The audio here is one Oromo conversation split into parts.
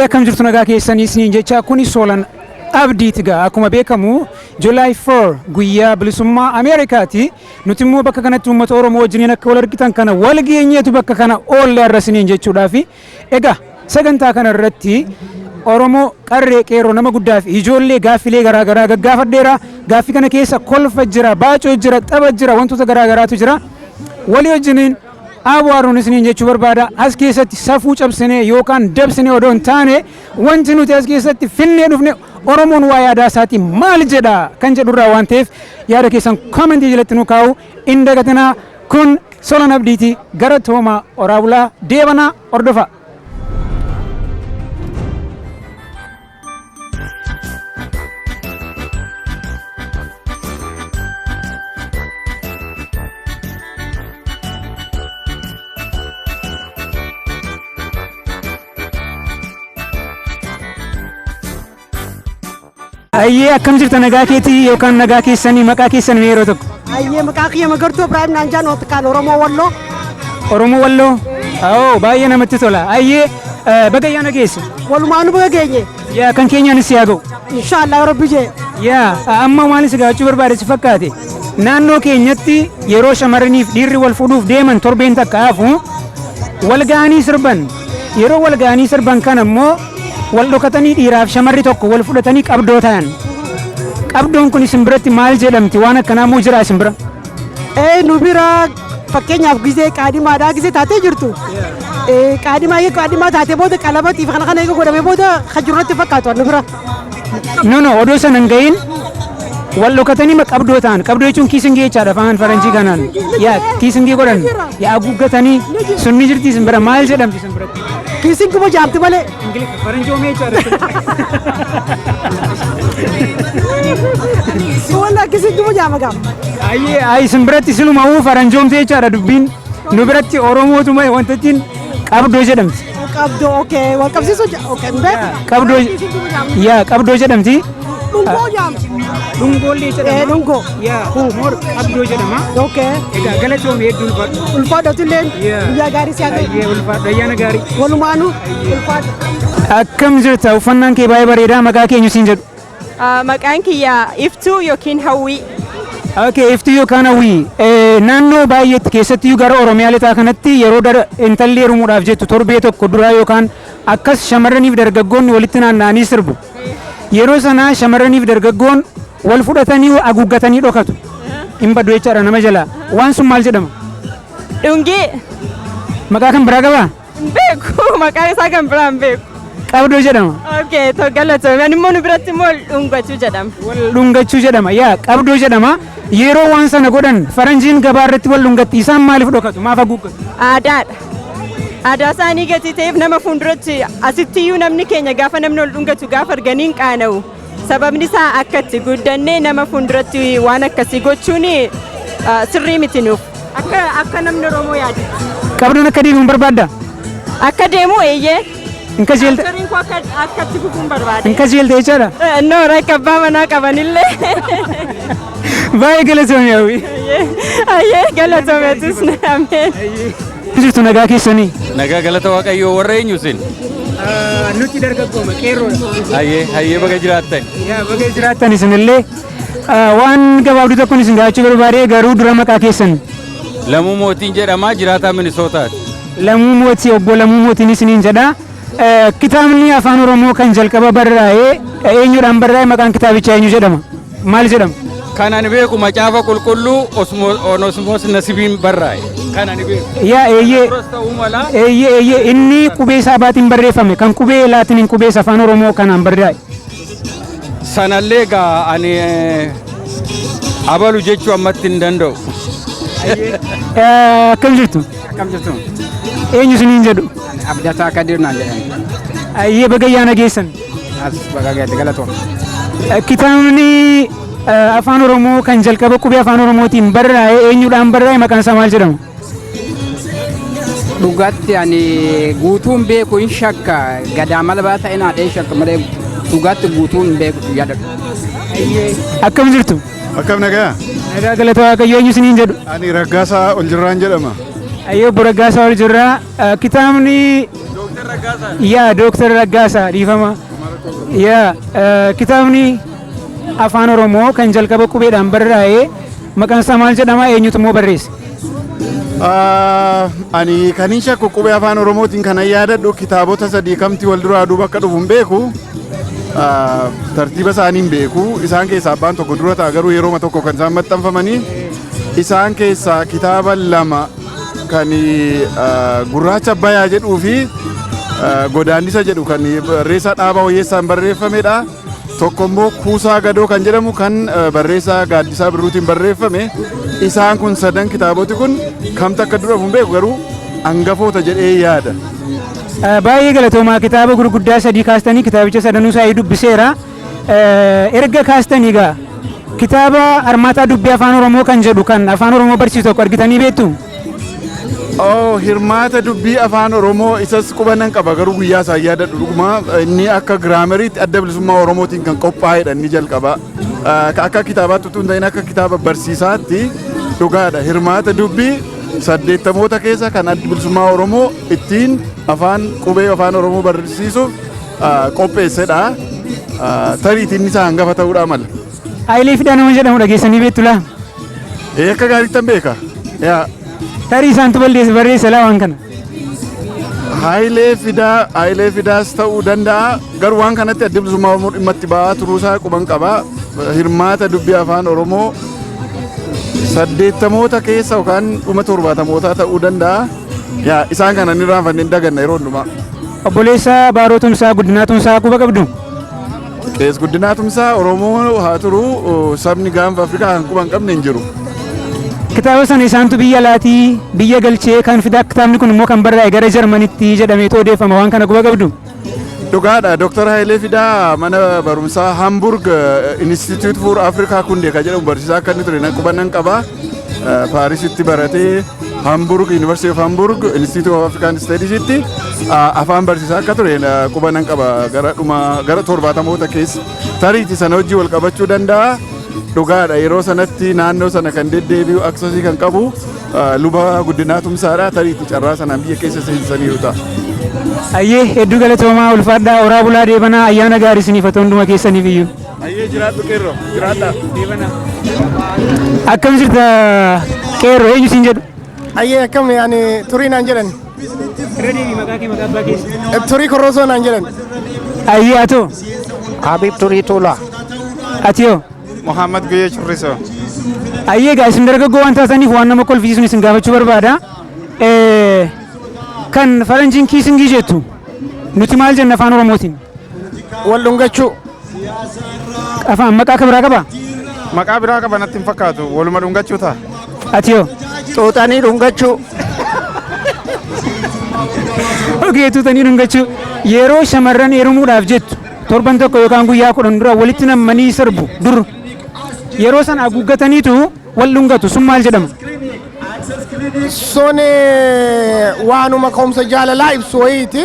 akkam jirtu nagaa keessanii isiniin jecha kuni Solan Abdiiti gaa akkuma beekamu July 4 guyyaa bilisummaa Ameerikaati. Nuti immoo bakka kanatti uummata Oromoo wajjin akka wal argitan kana wal geenyeetu bakka kana oolle arrasiniin jechuudhaaf egaa sagantaa kana irratti Oromoo qarree qeerroo nama guddaa fi ijoollee gaaffilee garaagaraa gaggaafadheera. Gaaffii kana keessa kolfa jira, baacoo jira, tapha jira, wantoota garaagaraatu jira. Walii wajjiniin Abwaaruun isiniin jechuu barbaada. As keessatti safuu cabsinee yookaan dabsinee odoo hin taane wanti nuti as keessatti finnee dhufne Oromoon waa yaadaa isaatii maal jedha kan jedhurraa waan ta'eef yaada keessan koomentii jalatti nu kaa'u. Hin dagatinaa. Kun Solan Abdiiti. Gara Toomaa Oraabulaa deebanaa hordofa. Ayyee akkam jirta nagaa keetii yookaan nagaa keessanii maqaa keessan yeroo tokko. Ayyee maqaa kiyya Magartuu Ibrahim Naanjaan Ootkaan Oromoo Walloo. Oromoo Walloo. Baay'ee namatti tola. Ayyee baga ayyaana geesse. Walumaanu baga geenye. Yaa kan keenyaanis yaa ga'u. Inshaallah Rabbi jee. Yaa amma maalis gaachuu barbaade si fakkaate. Naannoo keenyatti yeroo shamarraniif dhiirri wal fuudhuuf deeman torbeen takka hafu wal ga'anii sirban. Yeroo wal ga'anii sirban kan ammoo wal dhokatanii dhiiraaf shamarri tokko wal fudhatanii qabdoo ta'an. Qabdoon kun isin biratti maal jedhamti? Waan akkanaa moo jira isin bira? Nu bira fakkeenyaaf gizee qaadimaadhaa gizee taatee jirtu. Qaadimaa taatee booda qalabatiif kana eega godhamee booda hajjurratti fakkaatu nu bira. No odoo sana hin ga'iin wal dhokatanii qabdoo ta'an. Qabdoo jechuun kiisingee jechaadha afaan faranjii kanaan. Yaa kiisingee godhan yaa haguuggatanii sunni jirti isin bira maal jedhamti isin biratti? Kiising kuma jaamti malee. Faranjii oomee jechaadha. Walla kiising kuma jaama gaama. Ayyee isin biratti sinuma faranjoomte jechaadha dubbiin. Nu biratti Oromootuma wantattiin qabdoo jedhamti. Qabdoo okee wal qabsiisuu okee qabdoo yaa qabdoo jedhamti. Dhungoo jaamti. Dhungoollee jedhama. Dhungoo. Yaa qabdoo jedhama. Okee. Egaa galatoomee hedduu ulfaadhu. Ulfaadhatu illee guyyaa gaarii si hafe. Ayyee ulfaadhu ayyaana gaarii. Walumaanu ulfaadhu. Akkam jirta uffannaan kee baay'ee bareedaa maqaa keenyu siin jedhu. Maqaan kiyya Iftuu yookiin Hawwii. Okay, Iftuu yookaan Hawwii. Naannoo baay'eetti keessattuu gara Oromiyaa lixaa kanatti yeroo intalli heerumuudhaaf jettu torbee tokko duraa yookaan akkas shamarraniif dargaggoonni walitti naanna'anii sirbu. Yeroo sana shamarraniif dargaggoon wal fudhatanii haguuggatanii dhokatu. Hin baddu jechaadha nama jalaa. Waan sun maal jedhama? Dhungee. Maqaa kan biraa qabaa? Hin beeku maqaan isaa kan biraa hin beeku. Qabdoo jedhama. Okay, galatoomee ani immoo nu biratti immoo dhungachuu jedhama. Wal dhungachuu jedhama. Yaa qabdoo jedhama. Yeroo waan sana godhan faranjiin gabaa irratti wal dhungatti isaan maaliif dhokatu? Maaf haguuggatu? Aadaadha. Aadaa isaanii gatii ta'eef nama fuulduratti asittiyyuu namni keenya gaafa namni wal dhungatu gaafa arganiin qaana'u. Sababni isaa akkatti guddannee nama fuulduratti waan akkasii gochuun sirrii miti nuuf. Akka namni Oromoo yaadu. Qabdoon akka deemu barbaadda? Akka deemu eeyyee. Inka jeelte. Sirriin koo akkatti fufuun barbaade. Inka jeelte jechaadha? Noora akka abbaa manaa qabanillee. Baay'ee galatoomee hawwi. Ayyee galatoomeetis ameen. Jirtu nagaa keessanii? Nagaa galata Waaqayyoo warra eenyusin? Nuti dargaggooma qeerroodha. Hayyee baga jiraattan. Yaa baga jiraattan isinillee waan gabaabduu tokkoon isin gaafachuu barbaade garuu dura maqaa keessan. Lamuu Mootiin jedhama jiraataa Minisootaati. Lamuu Mootii obbo Lamuu Mootiin isiniin jedha. Kitaabni afaan Oromoo kan jalqaba barraa'ee eenyudhaan barraa'e maqaan kitaabichaa eenyu jedhama? Maal jedhama? Kan ani beeku macaafa qulqulluu Onesimoos Nasibiin barraa'e. Kan ani beeku. Yaa eeyyee inni qubee saabaatiin barreeffame kan qubee laatiniin qubee afaan Oromoo kanaan barraa'e. Sanallee gaa ani abalu jechuu ammatti hin danda'u. Akkam jirtu? Akkam jirtu? Eenyu isiniin jedhu? Abdataa Kadir naan jedhani. Ayyee baga ayyaana geessan. As baga geesse galatoom. Kitaabni afaan Oromoo kan jalqaba qubee afaan Oromootiin barraa'e eenyudhaan barraa'e maqaan isaa maal jedhama? Dhugaatti ani guutuun beeku hin shakka gadaa malabaa ta'e naadhee shakka malee dhugaatti guutuun beeku yaadadhu. Akkam jirtu? Akkam nagaa? Nagaa galata Waaqayyoo eenyu isiniin jedhu? Ani Raggaasaa Oljirraan jedhama. Ayyoo obbo Raggaasaa Oljirraa kitaabni yaa Dooktar Raggaasaa dhiifama. Yaa kitaabni afaan Oromoo kan jalqaba qubeedhaan barraa'ee maqaan isaa maal jedhama eenyutu immoo barreesse? Ani kan hin shakku qubee afaan Oromootiin kana yaadadhu kitaabota sadii kamti wal duraa duuba akka dhufu hin beeku. Tartiiba isaanii hin beeku. Isaan keessaa abbaan tokko dura ta'a garuu yeroo tokko kan isaan maxxanfamanii. Isaan keessaa kitaaba lama kan gurraacha Abbayyaa jedhuu fi godaannisa jedhu kan barreessaa Dhaabaa Wayyeessaan barreeffamedha. Tokko immoo Kuusaa Gadoo kan jedhamu kan barreessaa Gaaddisaa Birruutiin barreeffame. Isaan kun sadan kitaaboti kun kamta akka dura hin beeku garuu hangafoota jedhee yaada. Baay'ee galatoomaa kitaaba gurguddaa sadii kaastanii kitaabicha sadanuu isaa dubbiseera. Erga kaastanii gaa kitaaba Harmaataa Dubbii Afaan Oromoo kan jedhu kan Afaan Oromoo barsiisu tokko argitanii beektu? Hirmaata dubbii afaan Oromoo isas qubannan qaba garuu guyyaa isaa yaadadhu dhuguma inni akka giraamariitti adda bilisummaa Oromootiin kan qophaa'edha inni jalqaba. Akka kitaabaatti utuu hin ta'in akka kitaaba barsiisaatti dhugaadha. Hirmaata dubbii 80moota keessa kan adda bilisummaa Oromoo ittiin qubee afaan Oromoo barsiisuuf qopheessedha. Tariitiin isaa hangafa ta'uudha mala. Hayilee Fidaa nama jedhamu dhageessanii beektu laa? Akka gaariittan beeka. Tarii isaantu barreesse laa waan kana. Hayilee Fidaas ta'uu danda'a garuu waan kanatti adda bilisummaa Oromoo dhimma itti ba'aa turuusaa quban qaba. Hirmaata dubbii afaan Oromoo 80moota keessa yookaan 70mootaa ta'uu danda'a. Isaan kana ni raanfanne hin daganna yeroo hundumaa. Obboleessa Baaroo Tumsaa Guddinaa Tumsaa quba qabdu? Qees Guddinaa Tumsaa Oromoo haa turu sabni gaanfa Afrikaa kan quba hin qabne hin jiru. Kitaaba sana isaantu biyya alaatii biyya galchee kan fidaa kitaabni kun immoo kan barraa'e gara Jarmanitti jedhameetu odeeffama waan kana quba qabdu? Dhugaadha. Dr. Hayilee Fidaa mana barumsaa Hamburg Institute for Africa Kundee kan jedhamu barsiisaa akka inni ture qubannan qaba. Paarisitti baratee Hamburg University of Hamburg Institute of African Studiesitti afaan barsiisaa akka ture qubannan qaba gara 70moota keessa. Tariitii sana hojii wal qabachuu danda'a. Dhugaadha yeroo sanatti naannoo sana kan deddeebi'u aksasii kan qabu luba Guddinaa Tumsaadha. Tariitii carraa sanaan biyya keessa seensaniiru ta'a. Ayyee hedduu galatoomaa ulfaadhaa oraa bulaa deebanaa ayyaana gaarii isiniif haa ta'u hunduma keessaniif iyyuu. Ayyee jiraadhu qeerroo jiraadhaa. Akkam jirta qeerroo eenyu siin jedhu? Ayyee akkam yaani turii naan jedhan. Irra deebii maqaa kee maqaa abbaa keessa. Turii korroosoo naan jedhan. Ayyee atoo? Habib Turii Tuulaa. Atiyoo? Muhammad Guyyee Churrisoo. Ayyee gaa isin dargaggoo waan taataniif waan nama kolfisiisuun isin gaafachuu barbaada. Kan faranjiin kiisingii jettu nuti maal jenna afaan Oromootiin? Wal dhungachuu. Afaan maqaa akka biraa qabaa? Maqaa biraa qaba natti hin fakkaatu waluma dhungachuu ta'a. Atiyoo? Xuuxanii dhungachuu. Ogee xuuxanii dhungachuu yeroo shamarran heerumuudhaaf jettu torban tokko yookaan guyyaa 10 dura walitti nammanii sirbu dur yeroo sana haguuggataniitu wal dhungatu sun maal jedhama? Sun waanuma ka'umsa jaalalaa ibsu wayiiti.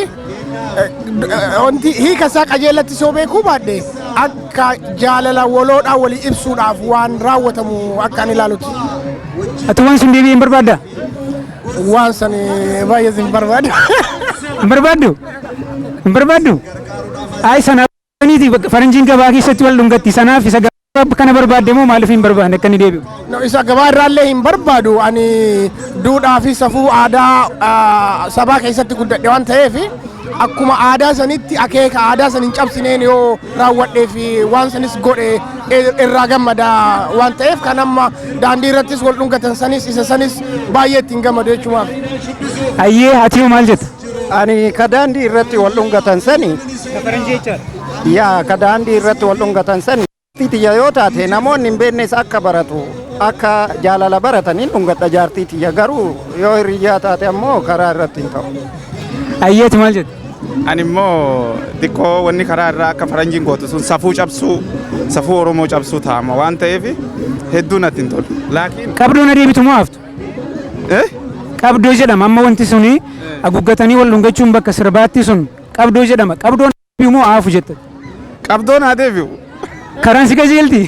Wanti hiika isaa qajeelatti soo beekuu baadhe akka jaalala waloodhaa walii ibsuudhaaf waan raawwatamu akka ani ilaalutti. Ati waan sun deebi'ee hin barbaaddaa? Waan san baay'ee hin barbaadu. Hin barbaaddu? Hin barbaaddu? Ayi sana faranjiin gabaa keessatti wal dhungatti sanaaf isa kana barbaadde moo maaliif hin barbaadne akka inni deebi'u? Isa gabaa irraallee hin barbaadu ani duudhaa fi safuu aadaa sabaa keessatti guddadhe waan ta'eef akkuma aadaa sanitti akeeka aadaa san hin cabsineen yoo raawwadhee fi waan sanis godhe irraa gammada waan ta'eef kan amma daandii irrattis wal dhungatan sanis isa sanis baay'ee ittiin gammadu jechuudha. Ayyee ati maal jetta? Ani ka daandii irratti wal dhungatan sani. Faranjii jechaadha. Yaa ka daandii irratti wal dhungatan sani. Tiyya yoo taate namoonni hin beeknes akka baratu akka jaalala barataniin dhungadha jaartii tiyya garuu yoo hiriyyaa taate ammoo karaa irratti hin ta'u. Ayyeeti maal jedhu? Ani immoo xiqqoo wanni karaa irraa akka faranjiin gootu sun safuu cabsuu safuu Oromoo cabsuu taa'ama waan ta'eef hedduu natti hin tolu. Laakiin qabdoo na deebitu moo haftu? Qabdoo jedhama amma wanti suni haguuggatanii wal dhungachuun bakka sirbaatti sun qabdoo jedhama. Qabdoo na deebi'u moo hafu jetta? Qabdoo na deebi'u. karaan si qajeelti.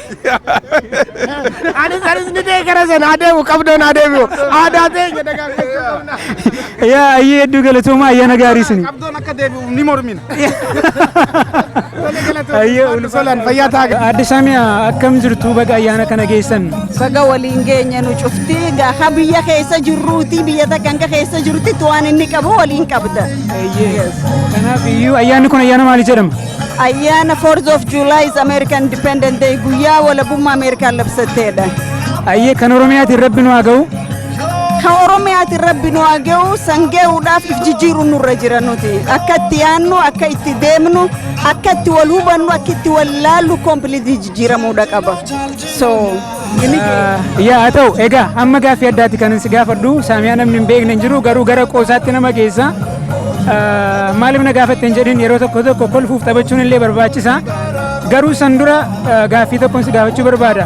Anis ni dee gara sana adeemu qabdoon adeemu aadaa teenya dagaagfachuu qabna. Yaa ayyee hedduu galatooma ayyaana gaarii sini. Qabdoon akka deebi'u ni mormina. Solaan fayyaa taaga. Adde Saamiyaa akkam jirtu baga ayyaana kana geessan? Baga waliin geenya nu cufti gaafa biyya keessa jirruuti biyya takkanka keessa jirrutti waan inni qabu waliin qabda. Kanaaf iyyuu ayyaanni kun ayyaana maali jedhama? Ayyaana 4th of July is American Independent Day guyyaa walabummaa Ameerikaan labsatteedha. Ayyee kan Oromiyaatiin rabbi nu haa ga'u. Kan Oromiyaatiin rabbi nu haa ga'u sangee'uudhaaf if jijjiiruun nurra jira nuti. Akka itti yaannu, akka itti deemnu, akka itti wal hubannu, akka itti wal laallu kompiliitii jijjiiramuudha qaba. Yaa haa ta'u egaa amma gaaffii addaatti kan si gaafadhu Saamiyaa namni hin beekne hin jiru garuu gara qoosaatti nama geessa. Maaliif na gaafatte hin jedhin yeroo tokko tokko kolfuuf taphachuun illee barbaachisa. Garuu san dura gaaffii tokkoon si gaafachuu barbaada.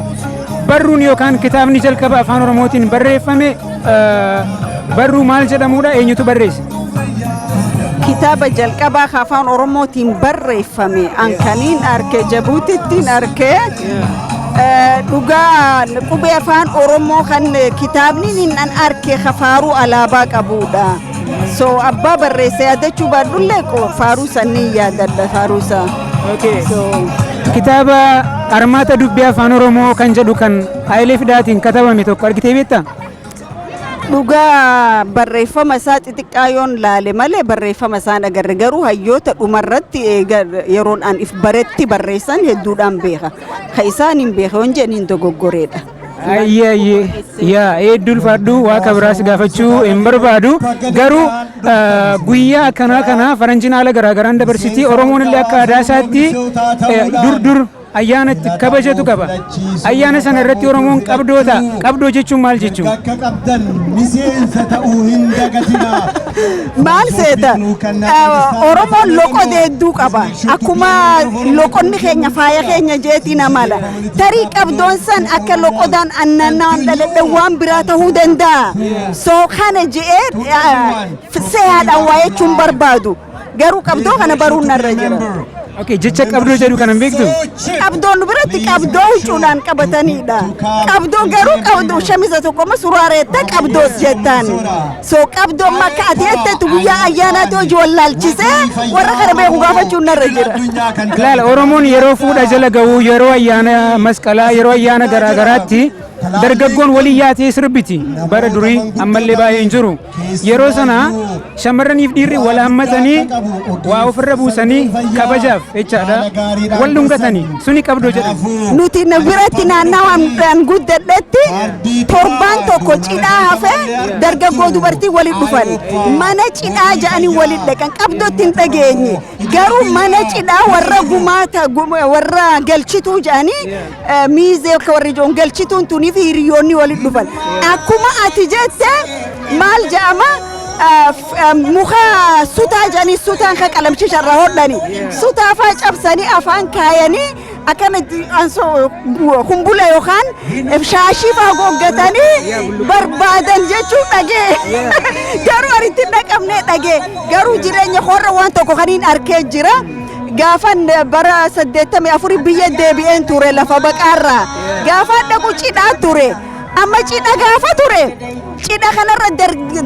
Barruun yookaan kitaabni jalqaba afaan Oromootiin barreeffame barruu maal jedhamudha? Eenyutu barreesse? Kitaaba jalqabaa afaan Oromootiin barreeffame ankaniin arke Jabuutittiin arke dhugaa qubee afaan Oromoo kan kitaabni inni arke Faaruu alaabaa qabudha. So abbaa barreesse yaadachuu baadhullee faaruu sanniin yaadadha faaruusaa. Kitaaba armaata dubbii afaan Oromoo kan jedhu kan Hayilee Fidaatiin katabame tokko argitee beektaa? Dhugaa barreeffama isaa xixiqqaa yoon laale malee barreeffama isaa agarre garuu hayyoota dhumarratti yeroon an if baretti barreessan hedduudhaan beeka. Ka isaan hin beeka yoon jedhin dogoggoreedha. Ayyee yaa hedduu ulfaadhu waaqa biraas gaafachuu hin barbaadu garuu guyyaa akkanaa kana faranjiin haala garaagaraan dabarsiti Oromoon illee akka aadaa isaatti dur ayyaana itti kabajatu qaba. Ayyaana sana irratti Oromoon qabdoota. Qabdoo jechuun maal jechuun? Maal seeta? Oromoon loqoda hedduu qaba. Akkuma loqonni keenya faaya keenya jeetiin amala. Tarii qabdoon san akka loqodaan annannaan dhaladhe waan biraa ta'uu danda'a. Soo kana je'ee seeyaadhaan waa jechuun barbaadu. Garuu qabdoo kana baruun narra jira. Okay, jecha qabdoo jedhu kana beektu? Qabdoon biratti qabdoo huccuudhaan qabatanidha. Qabdoo garuu qabdoo shamisa tokkoma suraareetta qabdoos jettaan. So qabdoon makka ati jettetu guyyaa ayyaanaatti hojii wallaalchisee warra kana beeku gaafachuun narra jira. Laala Oromoon yeroo fuudha jala ga'u yeroo ayyaana masqalaa yeroo ayyaana garaagaraatti dargaggoon walii yaatee sirbiti bara durii ammallee baay'ee hin jiru. Yeroo sana shamarraniif dhiirri wal hammatanii waa ofirra buusanii kabajaaf jechaadha wal dhungatanii suni qabdoo jedhama. Nuti na biratti naannawaan guddadhetti torbaan tokko cidhaa hafee dargaggoo dubartii walitti dhufan mana cidhaa ja'anii walitti dhaqan qabdootti hin dhageenye garuu mana cidhaa warra gumaata warra galchituu ja'anii miizee warri joon galchituun tuni fi hiriyoonni walitti dhufan akkuma ati jette maal ja'ama muka sutaa ja'anii sutaan ka qalamchisharra hodhani sutaa faa cabsanii afaan kaayanii akkanatti kumbula yookaan shaashii faa goggatanii barbaadan jechuun dhagee garuu aritti dhaqabnee dhagee garuu jireenya horra waan tokko kaniin arkee jira. Gaafan bara 84 biyya deebi'een ture lafa baqaarraa gaafan dhaqu cidhaa ture amma cidha gaafa ture cidha kanarra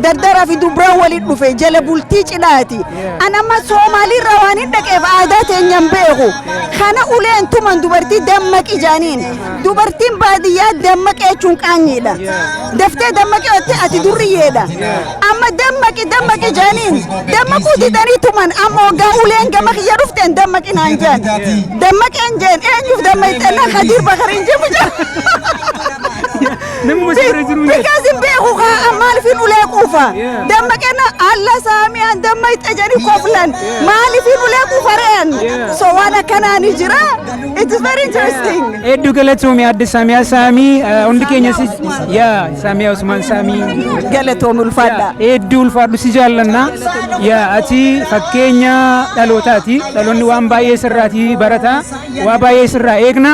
dardaraa fi dubraan walitti dhufe jala bultii cidhaati an amma Somaaliirraa waan hin dhaqeef aadaa teenyaan beeku kana uleen tuman dubartii dammaqi jaaniin dubartiin baadiyyaa dammaqee jechuun qaanyiidha daftee dammaqee ati durriyyeedha amma dammaqi jaaniin dammaquu didanii tuman amma waggaa uleen gama kiyya dhufteen dammaqi naan jaan dammaqeen jeen eenyuuf dammaqxeenna Khadiir Bakariin jedhu because beeku kaa maaliifin ulee quufa dammaqeenna alla Saamiyaan dammaqxe jedhi koflan maaliifin ulee quufa re'an so waan akkanaani jira it is very interesting. Hedduu galatoomii adde Saamiyaa Saamii hundi keenya si yaa Saamiyaa Usmaan Saamii galatoomii ulfaadha. Hedduu ulfaadhu si jaallanna yaa ati fakkeenya dhalootaati dhaloonni waan baay'ee sirraati barata waa baay'ee sirraa eegna.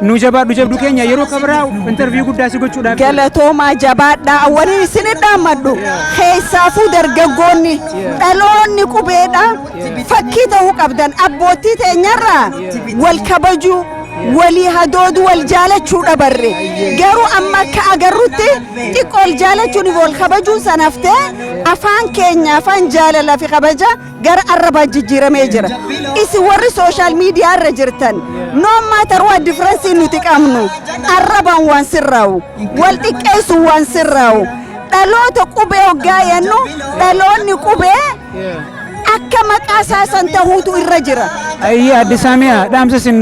Nu jabaadhu jabdu keenya yeroo kabraa interview guddaa si gochuudhaaf galatoomaa jabaadhaa waliin isin dhaammadhu keessaafuu dargaggoonni dhaloonni qubeedha fakkii ta'uu qabdan abbootii teenyarraa wal kabajuu walii hadoodu wal jaalachuu dhabarre garuu amma akka agarrutti xiqqoo wal jaalachuun wal kabajuun sanaftee afaan keenya afaan jaalalaa fi kabaja gara arrabaa jijjiiramee jira isin warri sooshaal miidiyaa irra jirtan no matter what difference nuti qabnu arrabaan waan sirraa'u wal xiqqeessuun waan sirraa'u dhaloota qubee hoggaa yennu dhaloonni qubee akka maqaa saasan ta'uutu irra jira. Ayya adde Saamiyaa dhaamsa sin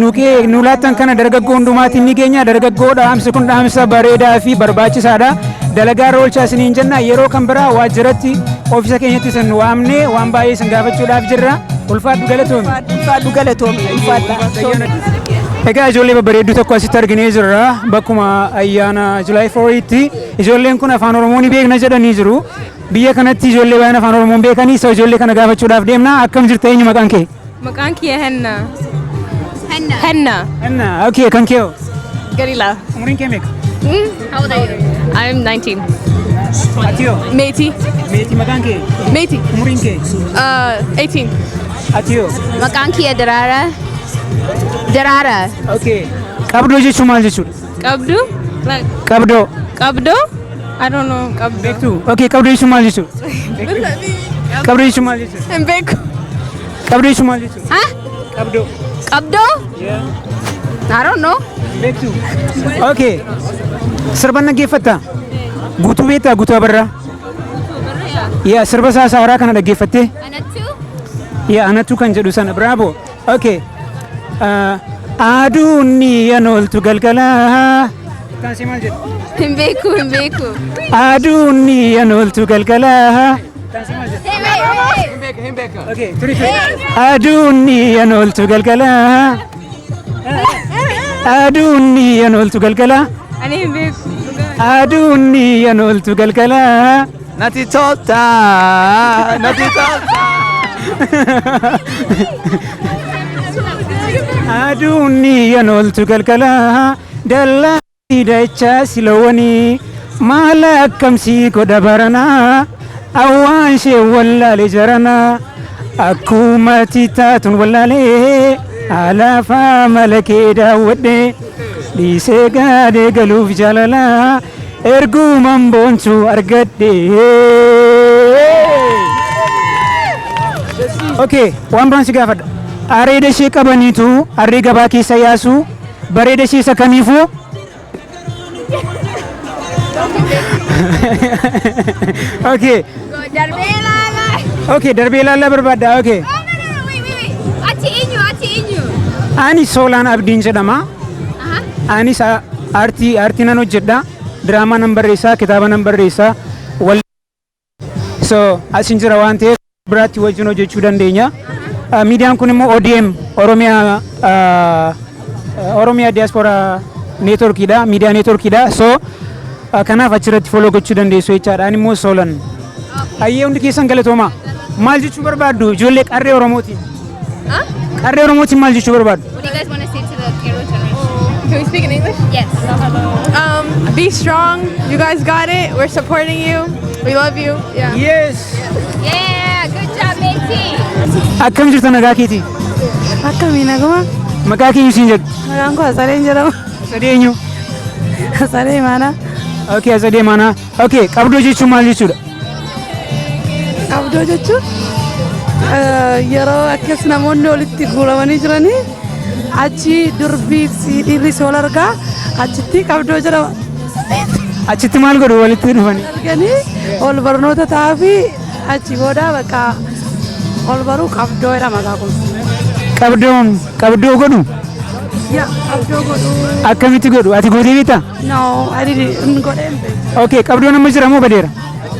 nuulaattan kana dargaggoo hundumaatiin ni geenya dargaggoo dhaamsi kun dhaamsa bareedaa fi barbaachisaadha dalagaa irra oolchaa isiniin jenna yeroo kan biraa waajjiratti oofisa keenyatti isin waamnee waan baay'ee isin gaafachuudhaaf jirra ulfaadhu galatoomi. Ulfaadhu galatoomi ulfaadha. Egaa ijoollee babbareedduu tokko asitti arginee jirra bakkuma ayyaana July 4tti ijoolleen kun afaan Oromoo ni beekna jedhanii jiru. Biyya kanatti ijoollee baay'een afaan Oromoo beekanii isa ijoollee kana gaafachuudhaaf deemna akkam jirta eenyu maqaan kee? Maqaan kiyya Henna. Henna. Henna. Okay, kan kee? Galila. Umriin kee meeqa? How old are you? I'm 19. Atiyo? Meeti. Meeti maqaan kee? Meeti. Umriin kee? 18. Atiyo? Maqaan kiyya Daraara. Daraara. Okay. Qabdoo jechuun maal jechuudha? Qabdu? Qabdoo. Qabdoo? I don't know. Qabdoo. Beektu? Okay, qabdoo jechuun maal jechuudha? Qabdoo jechuun maal jechuudha? Hin beeku. Qabdoo jechuun maal jechuudha? Qabdoo. Qabdoo? Yeah. I don't know. Beektu? Okay. Sirba dhaggeeffattaa? Guutuu beektaa guutuu abarraa? Yaa sirba isaa haaraa kana dhaggeeffattee? Anattu? Yaa anattu kan jedhu sana bravo. Okay. Aduun ni anooltu galgalaa. Taasii maal jedhu? Hin beeku, hin beeku. Aduun ni anooltu galgalaa. Okay, aduun ni anooltu galgalaa. Aduun ni anooltu galgalaa. Ani hin beeku. Aduun ni anooltu galgalaa. Nati tolta, nati tolta. Aduun ni anooltu galgalaa. Dallaa dachaa silawanii maala akkamsii godha baranaa. Awwaan ishee wallaalee jaranaa akkuma taatuun wallaalee alaafaa mala kee daawwadhee dhiisee gaadhee galuuf jaalalaa erguman boontuu argadhee. Okay, waan biraan si gaafadha. Areeda ishee qabaniitu harree gabaa keessa yaasu bareeda ishee isa kamiifuu? Okay. Darbee ilaalaa. Okay, darbee ilaalaa barbaadda. Okay. Ati eenyu? Ani Soolaan Abdiin jedhama. Anis aartii nan hojjedha. Diraamaa nan barreessaa, kitaaba nan barreessaa. So asin jira waan ta'eef biraatti wajjin hojjechuu dandeenya. Miidiyaan kun immoo ODM Oromiyaa Diaspora Networkidha. Miidiyaa Networkidha. So kanaaf achirratti follow gochuu dandeessu jechaadha. Ani immoo Soolan. Ayyee hundi keessan galatooma. Maal jechuu barbaaddu ijoollee qarree Oromooti? Qarree Oromootiin maal jechuu barbaaddu? What do you guys want to say to the younger generation? Can we speak in English? Yes. Be strong. You guys got it. We're supporting you. We love you. Yeah. Yes. Yeah. Good job, Meeti. Akkam jirta nagaa keeti? Akkamii naguma? Maqaa keenyu siin jedhu? Maqaan koo Asadeen jedhama. Asadee eenyu? Asadee Maanaa. Okay, Asadee Maanaa. Okay, qabdoo jechuun maal jechuudha? Qabdoo jechuun yeroo akkas namoonni walitti guuramanii jiranii achi durbii fi dhiirri wal argaa achitti qabdoo jedhama. Achitti maal godhu walitti dhufanii? Arganii ol barnoota ta'aa fi achi booda bakka ol baruu qabdoo jedhama kun. Qabdoo godhu? Yaa qabdoo godhu. Akkamitti godhu? Ati gootee beektaa? No, hin godheen beeku. Okay, qabdoo amma jira moo badeera?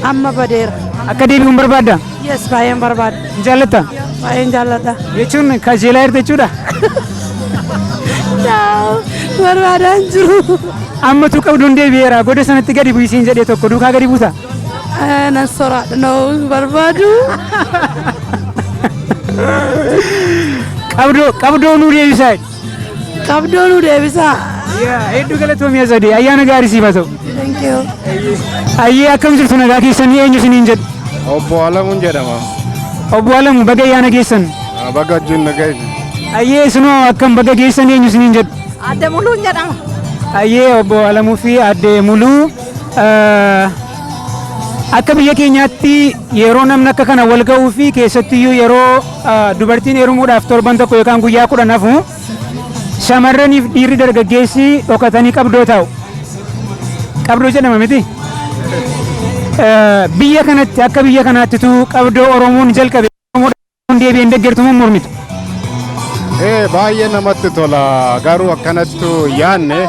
Amma badeera. Akka deebi'uun barbaadda? Yes, baay'een barbaada. Jaallatta? Baay'een jaalladha. Jechuun kajeelaa jirta jechuudha? Barbaadaan jiru. Ammatu qabduun deebi'eera. Goda sanatti gadi bu'isiin jedhee tokko duukaa gadi buuta? Nan soraadha. No, barbaadu. Qabdoo nuu deebisaa. Qabdoo nuu deebisaa. Hedduu galatoomii Asadee. Ayyaana gaarii siif haa ta'u. Thank you. Ayyee akkam jirtu nagaa keessanii eenyu isiniin jedhu? Obbo Alamuun jedhama. Obbo Alamuu baga ayyaana geessan. Baga wajjin nagaye. Ayyee isinoo akkam baga geessan eenyu isiniin jedhu? Adde Muluun jedhama. Ayyee obbo Alamuu fi adde Muluu akka biyya keenyaatti yeroo namni akka kana wal ga'uu fi keessattiyyuu yeroo dubartiin heerumuudhaaf torban tokko yookaan guyyaa 10 hafu shamarraniif dhiirri dargaggeessi dhokatanii qabdoo taa'u. Qabdoo jedhama miti. Biyya kanatti akka biyya kanaattitu qabdoo Oromoon jalqabe Oromoon deebi'een deeggartu moo mormitu? Baay'ee namatti tola garuu akkanattu yaanne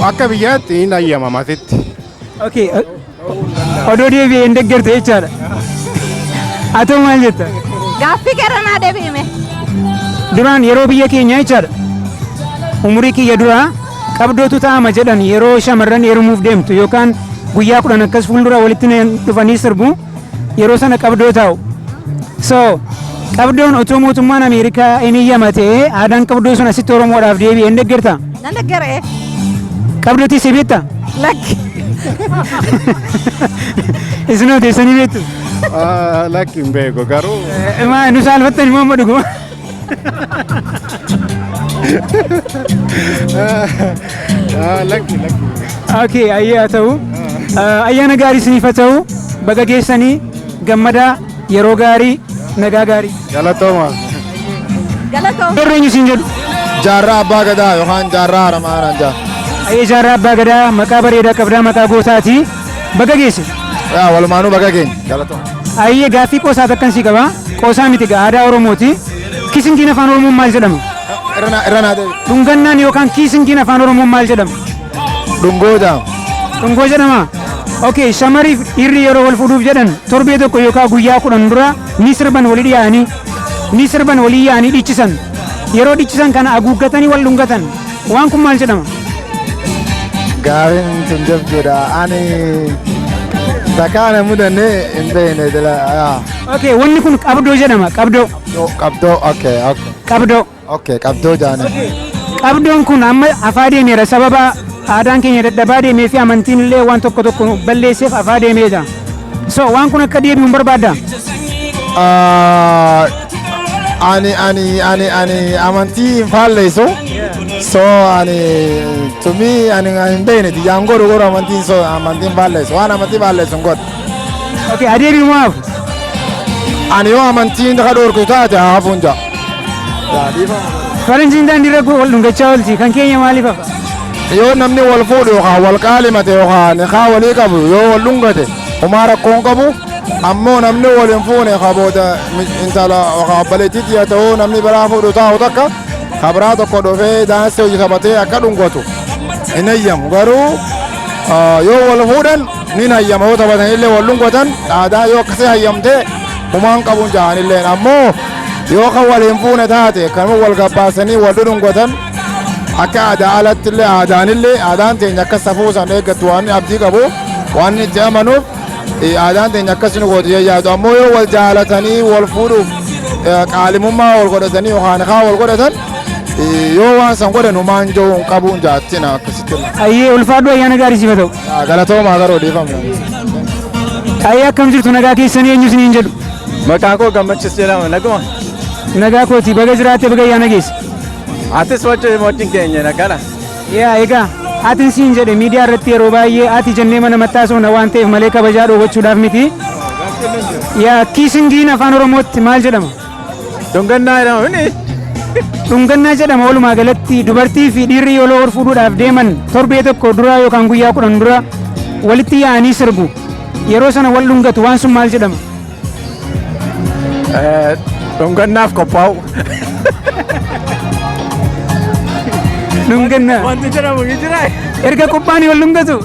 akka biyyaatti hin ayyamamatitti. Okay. Odoo deebi'een deeggartu jechaadha. Haa ta'u maal jetta? Gaaffii keerranaa deebi'ime. Duraan yeroo biyya keenya jechaadha. Umurii kiyya duraa qabdootu ta'ama jedhan yeroo shamarran heerumuuf deemtu yookaan guyyaa 10 akkas fuuldura walitti dhufanii sirbu yeroo sana qabdoo taa'u. So qabdoon otoo mootummaan Ameerikaa hin eeyyamate aadaan qabdoo sun asitti Oromoodhaaf deebi'een deeggarta? Nan deeggaree. Qabdootii si beekta? Lakki. Isinoo teessanii beektu? Lakki hin beeku garuu. Nu saalfattani moo amma dhuguma? Lakki. Okay, ayyee haa ta'u. Ayyaana gaarii isiniif haa ta'u. Baga geessanii gammadaa yeroo gaarii nagaa gaarii. Galatooma. Galatooma. Eenyu isin jedhu? Jaarraa abbaa gadaa yookaan jaarraa haramaa jaa. Ayyee jaarraa abbaa gadaa maqaa bareedaa qabdaa maqaa gootaati. Baga geesse. Walumaanuu baga keenya. Galatooma. Ayyee gaaffii qoosaa takkan si qaba. Qoosaa miti aadaa Oromooti. Kiisingiin afaan Oromoon maal jedhama? Irranaa deebi. Dhungannaan yookaan kiisingiin afaan Oromoon maal jedhama? Dhungoo jedhama. Dhungoo jedhama? Okay, shamariif dhiirri yeroo wal fuudhuuf jedhan torbee tokko yookaan guyyaa 10 dura ni sirban walii yaa'anii dhiichisan. Yeroo dhiichisan kana haguuggatanii wal dhungatan. Waan kun maal jedhama? Gaaffiin tun jabduudha. Ani takkaana mudannee hin beekne dila. Okay, wanni kun qabdoo jedhama. Qabdoo. Qabdoo. Okay. Qabdoo. Okay, qabdoo jaane. Qabdoon kun amma afaa deemeera sababa aadaan keenya dadhabaa deemee fi amantiin illee waan tokko tokko balleesseef afaa deemeedha. So waan kun akka deebi'u hin barbaadda? Ani amantii hin faalleessu. So tumii ani hin beekne diyyaan godhu amantiin faalleessu waan amantii faalleessu hin godhu. Okay, adeebi'u moo hafu? Ani yoo amantiin ka dhoorku taate hafuun jaa. Faranjiin daandiirra wal dhungachaa oolti kan keenya maaliif hafa? Yoo namni wal fuudhu yookaan wal qaalimate yookaan kaa walii qabu yoo wal dhungate homaa rakkoon qabu ammoo namni wal hin fuune kabooda intala yookaan obboleettiitti haa ta'uu namni biraa fuudhu taa'u takka kabraa tokko dhufee daansii hojii taphatee akka dhungatu hin hayyamu garuu yoo wal fuudhan ni hayyama yoo taphatanillee wal dhungatan aadaa yoo akkasii hayyamtee homaan qabuun jahanillee ammoo yoo kan wal hin fuune taate kan wal gabbaasanii wal dhungatan akka aadaa alatti illee aadaan teenya akka safuu san eeggattu waan abdii qabu waan itti amanuuf aadaan teenya akkas nu gootu yaadu ammoo yoo wal jaalatanii wal fuudhuuf qaalimummaa wal godhatanii yookaan kaa wal godhatan yoo waan san godhan humaan jiru qabuun jaattina akkasitti. Ayyee ulfaadhu ayyaana gaarii siif ta'u. Galatoomaa garuu dhiifamna. Ayyee akkam jirtu nagaa keessanii eenyu isiniin jedhu? Maqaan koo Gammachis jedhama naguma. Nagaa kooti baga jiraatte baga ayyaana geesse. Atis wajjin keenya nagala. Yaa egaa atiin siin jedhe miidiyaa irratti yeroo baay'ee ati jennee mana mattaasofna waan ta'eef malee kabajaa dhoowwachuudhaaf miti. Yaa kiisingiin afaan Oromootti maal jedhama? Dhungannaa jedhama. Dhungannaa jedhama walumaa galatti dubartii fi dhiirri yoo wal fuudhuudhaaf deeman torbee tokko dura yookaan guyyaa 10 dura walitti yaa'anii sirbu. Yeroo sana wal dhungatu waan sun maal jedhama? Dhungannaaf qophaa'u. Dhungannaa. Wanti jedhamu ni jira. Erga qophaa'anii wal dhungatu.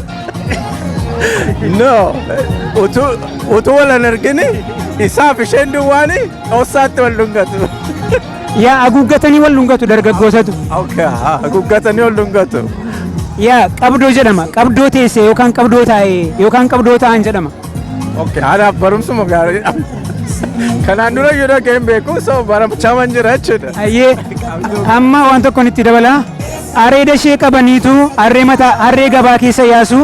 No, utuu wal hin argini isaaf isheen duwwaani dhoosaatti wal dhungatu. Yaa haguuggatanii wal dhungatu dargaggootatu. Okay, haguuggatanii wal dhungatu. Yaa qabdoo jedhama. Qabdoo teessee yookaan qabdoo taa'ee yookaan qabdoo taa'an jedhama. Okay, haadhaaf barumsuma gaariidha. Kanaan dura yoo dhaga'een beeku so barumchaman jira jechuudha. Ayyee amma waan tokkoon itti dabala. Areeda ishee qabaniitu harree gabaa keessa yaasu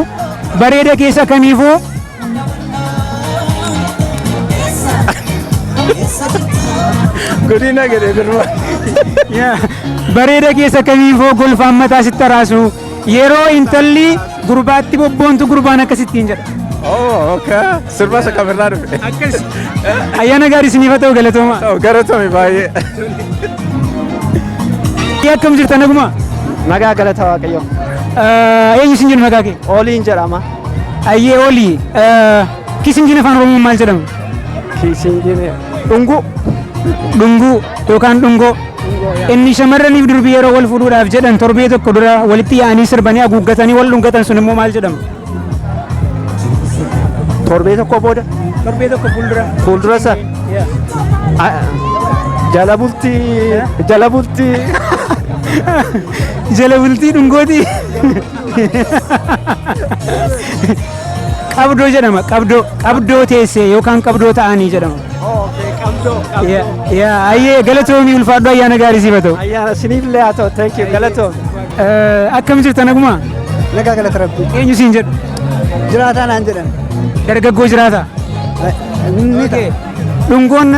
bareeda keessa kamiifuu Godina gede gurba. Bareeda keessa kamiifoo golfaan mataa sitti taraasu yeroo intalli gurbaatti bobboontu gurbaan akkasittiin jedha. Oh, okay. Sirba isa kamirraa dhufe. Akkas. Ayyaana gaarii isiniif haa ta'u galatooma. Galatoome baay'ee. Akkam jirtan naguma? Nagaa galata Waaqayyo. Eenyu isin jedhu maqaa kee? Ooliin jedhama. Ayyee Oolii. Kiisingiin afaan Oromoo maal jedhama? Kiisingiin dhunguu. Dhunguu yookaan dhungoo. Inni shamarraniif durbii yeroo wal fuudhuudhaaf jedhan torbee tokko dura walitti yaa'anii sirbanii haguuggatanii wal dhungatan sun immoo maal jedhama? Torbee tokko booda. Torbee tokko fuuldura. Fuuldura isa. Jala bultii. Jala bultii. Jala bultii dhungooti. Qabdoo jedhama. Qabdoo teessee yookaan qabdoo ta'anii jedhama. Ayyee galatoomii ulfaadhu ayyaana gaarii siif haa ta'u. Ayyaana siniif illee haa ta'u. Thank you. Galatoom. Akkam jirta naguma? Nagaa galata rabbi. Eenyu siin jedhu? Jiraataa naan jedhan. Dargaggoo jiraataa? Dhungoon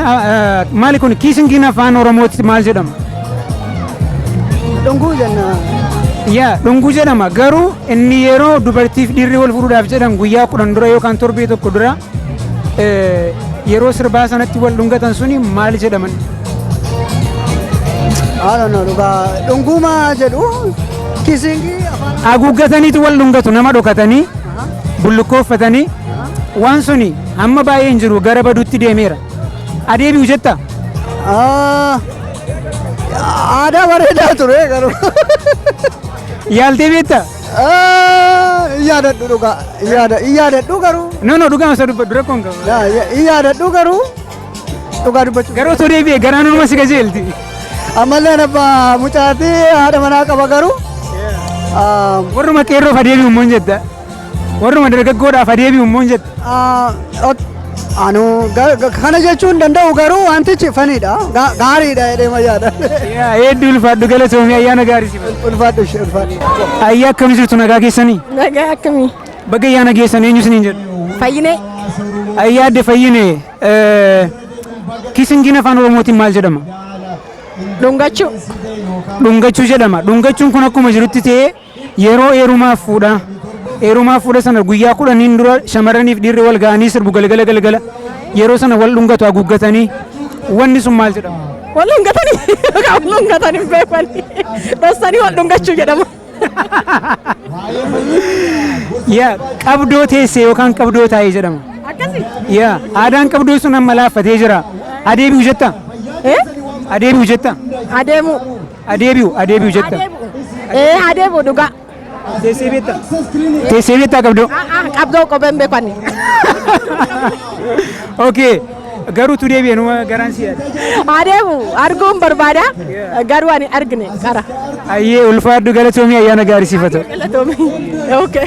maali kun kiisingiin afaan Oromootti maal jedhama? Dhunguu jenna. Dhunguu jedhama garuu inni yeroo dubartiif dhiirri wal fuudhuudhaaf jedhan guyyaa 10 dura yookaan torbee tokko dura yeroo sirbaa sanatti wal dhungatan suni maal jedhaman? Dhunguma jedhu kiisingii afaan. Haguuggataniitu wal dhungatu nama dhokatanii bullukkoofatanii waan suni amma baay'ee hin jiru gara baduutti deemeera. Adeebi'u jetta? Aadaa bareedaa ture garuu. Yaaltee beektaa? Yaadadhu dhugaa. Yaadadhu garuu. No dhugaa masa dura koon qaba. Yaadadhu garuu. Dhugaa dubbachuu. Garuu osoo deebi'e garaan numa si qajeelti. Ammallee abbaa mucaatii haadha manaa qaba garuu. Warruma qeerroof adeebi'u immoo hin jetta? Warruma dargaggoodhaaf adeebi'u immoo hin jetta? Kana jechuun danda'u garuu wantichi faniidha. Gaariidha jedhee mayyaadha. Hedduu ulfaadhu galatoomii ayyaana gaarii si ulfaadhu. Ayyaa akkamii jirtu nagaa keessanii? Nagaa akkamii? Baga ayyaana geessan eenyu isiniin jedhu? Fayyinee. Ayyaa adde Fayyinee kiisingiin afaan Oromootiin maal jedhama? Dhungachuu. Dhungachuu jedhama. Dhungachuun kun akkuma jirutti ta'ee yeroo heerumaaf fuudha. Heerumaaf fuudha sana guyyaa 10 dura shamarraniif dhiirri wal ga'anii sirbu galgala yeroo sana wal dhungatu haguuggatanii wanni sun maal jedhama? Wal dhungatanii wal dhungatanii beekanii dhossanii wal dhungachuu jedhama. Qabdoo teessee yookaan qabdoo taa'ee jedhama. Akkasii? Aadaan qabdoo sun amma laaffatee jira. Adeebi'u jetta? Adeebi'u jetta? Adeebi'u jetta? Adeebi'u dhugaa. Teessee beektaa? Teessee beektaa qabdoo? Qabdoo qopeen beekanii. Okay. Garuu tu deebi'ee numa garaan si yaada. Adeemu arguun barbaada garuu ani argine qara. Ayyee ulfaadhu galatoomii ayyaana gaarii siif haa ta'u. Galatoomii. Okay.